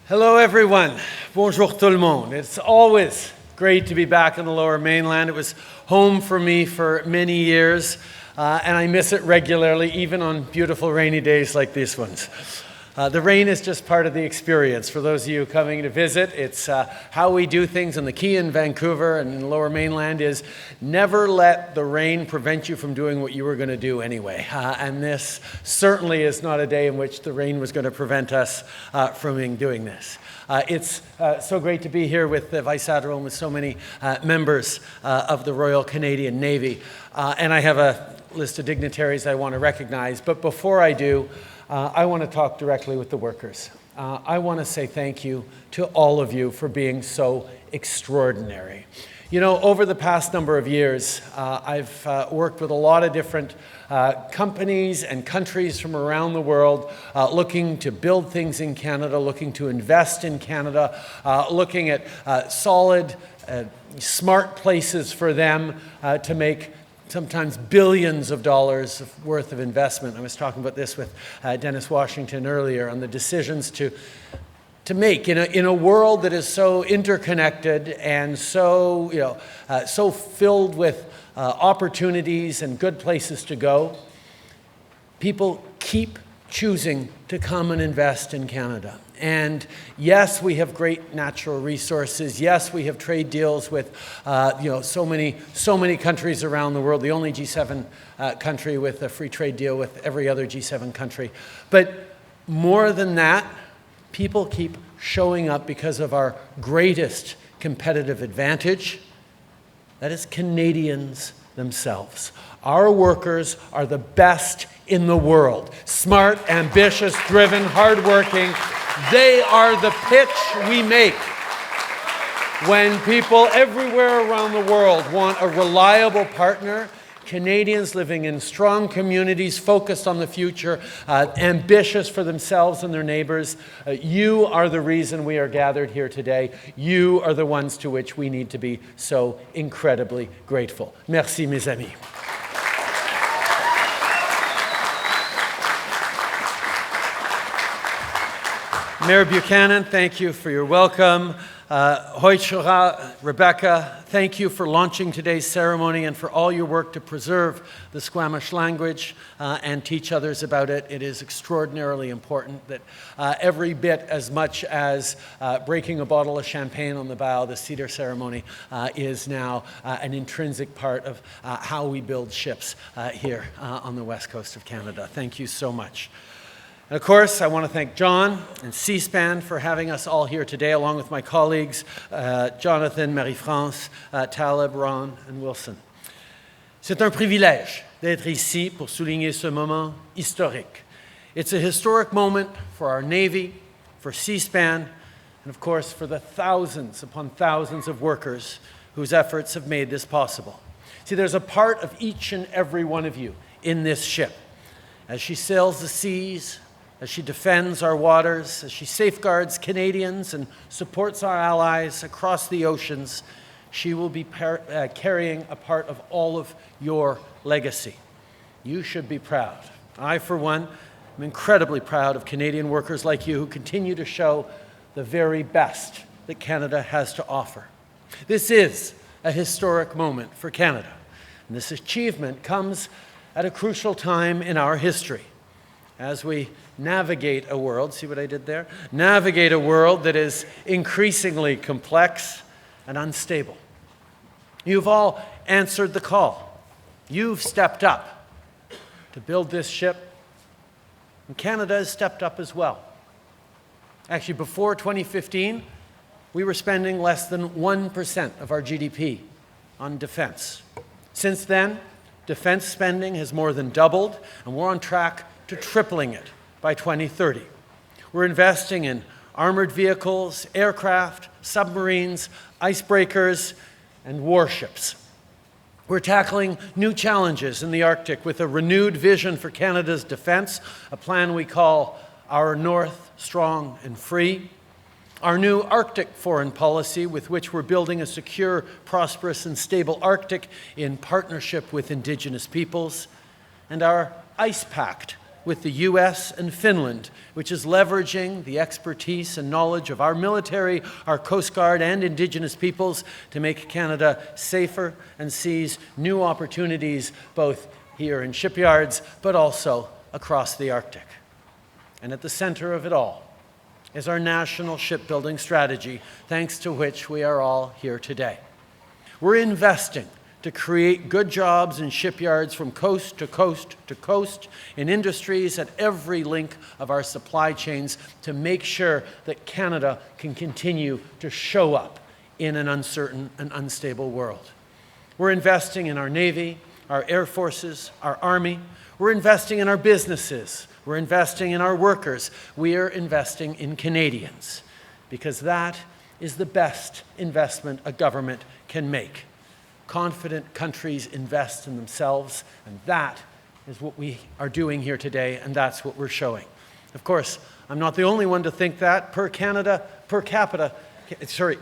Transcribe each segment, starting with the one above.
Hello everyone. Bonjour tout le monde. It's always great to be back in the Lower Mainland. It was home for me for many years, and I miss it regularly, even on beautiful rainy days like these ones. The rain is just part of the experience. For those of you coming to visit, it's how we do things on the Quay in Vancouver and in the Lower Mainland is never let the rain prevent you from doing what you were going to do anyway. And this certainly is not a day in which the rain was going to prevent us from doing this. It's so great to be here with the Vice Admiral and with so many members of the Royal Canadian Navy. And I have a list of dignitaries I want to recognize. But before I do, I want to talk directly with the workers. I want to say thank you to all of you for being so extraordinary. You know, over the past number of years, I've worked with a lot of different companies and countries from around the world looking to build things in Canada, looking to invest in Canada, looking at solid, smart places for them to make sometimes billions of dollars worth of investment. I was talking about this with Dennis Washington earlier on the decisions to make in a world that is so interconnected and so so filled with opportunities and good places to go. People keep choosing to come and invest in Canada. And yes, we have great natural resources. Yes, we have trade deals with so many countries around the world. The only G7 country with a free trade deal with every other G7 country. But more than that, people keep showing up because of our greatest competitive advantage. That is Canadians themselves. Our workers are the best in the world. Smart, ambitious, driven, hardworking. They are the pitch we make when people everywhere around the world want a reliable partner. Canadians living in strong communities, focused on the future, ambitious for themselves and their neighbors. You are the reason we are gathered here today. You are the ones to which we need to be so incredibly grateful. Merci, mes amis. Mayor Buchanan, thank you for your welcome. Hoichura, Rebecca, thank you for launching today's ceremony and for all your work to preserve the Squamish language and teach others about it. It is extraordinarily important that every bit as much as breaking a bottle of champagne on the bow, the cedar ceremony is now an intrinsic part of how we build ships here on the west coast of Canada. Thank you so much. And of course, I want to thank John and Seaspan for having us all here today, along with my colleagues, Jonathan, Marie-France, Taleb, Ron, and Wilson. C'est un privilège d'être ici pour souligner ce moment historique. It's a historic moment for our Navy, for Seaspan, and of course for the thousands upon thousands of workers whose efforts have made this possible. See, there's a part of each and every one of you in this ship. As she sails the seas, as she defends our waters, as she safeguards Canadians and supports our allies across the oceans, she will be carrying a part of all of your legacy. You should be proud. I, for one, am incredibly proud of Canadian workers like you who continue to show the very best that Canada has to offer. This is a historic moment for Canada, and this achievement comes at a crucial time in our history as we navigate a world, see what I did there? Navigate a world that is increasingly complex and unstable. You've all answered the call. You've stepped up to build this ship, and Canada has stepped up as well. Actually, before 2015, we were spending less than 1% of our GDP on defense. Since then, defense spending has more than doubled, and we're on track to tripling it by 2030. We're investing in armored vehicles, aircraft, submarines, icebreakers, and warships. We're tackling new challenges in the Arctic with a renewed vision for Canada's defense, a plan we call Our North Strong and Free. Our new Arctic foreign policy, with which we're building a secure, prosperous, and stable Arctic in partnership with Indigenous peoples. And our Ice Pact with the US and Finland, which is leveraging the expertise and knowledge of our military, our Coast Guard, and Indigenous peoples to make Canada safer and seize new opportunities both here in shipyards, but also across the Arctic. And at the center of it all is our national shipbuilding strategy, thanks to which we are all here today. We're investing to create good jobs in shipyards from coast to coast to coast, in industries at every link of our supply chains to make sure that Canada can continue to show up in an uncertain and unstable world. We're investing in our Navy, our Air Forces, our Army. We're investing in our businesses. We're investing in our workers. We are investing in Canadians, because that is the best investment a government can make. Confident countries invest in themselves, and that is what we are doing here today, and that's what we're showing. Of course, I'm not the only one to think that.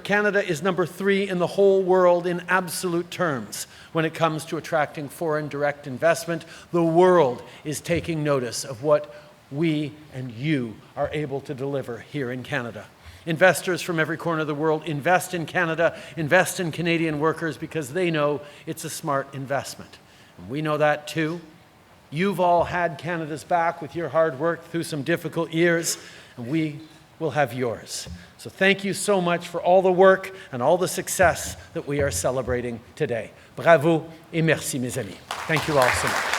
Canada is number 3 in the whole world in absolute terms when it comes to attracting foreign direct investment. The world is taking notice of what we and you are able to deliver here in Canada. Investors from every corner of the world invest in Canada, invest in Canadian workers because they know it's a smart investment. And we know that too. You've all had Canada's back with your hard work through some difficult years, and we will have yours. So thank you so much for all the work and all the success that we are celebrating today. Bravo et merci, mes amis. Thank you all so much.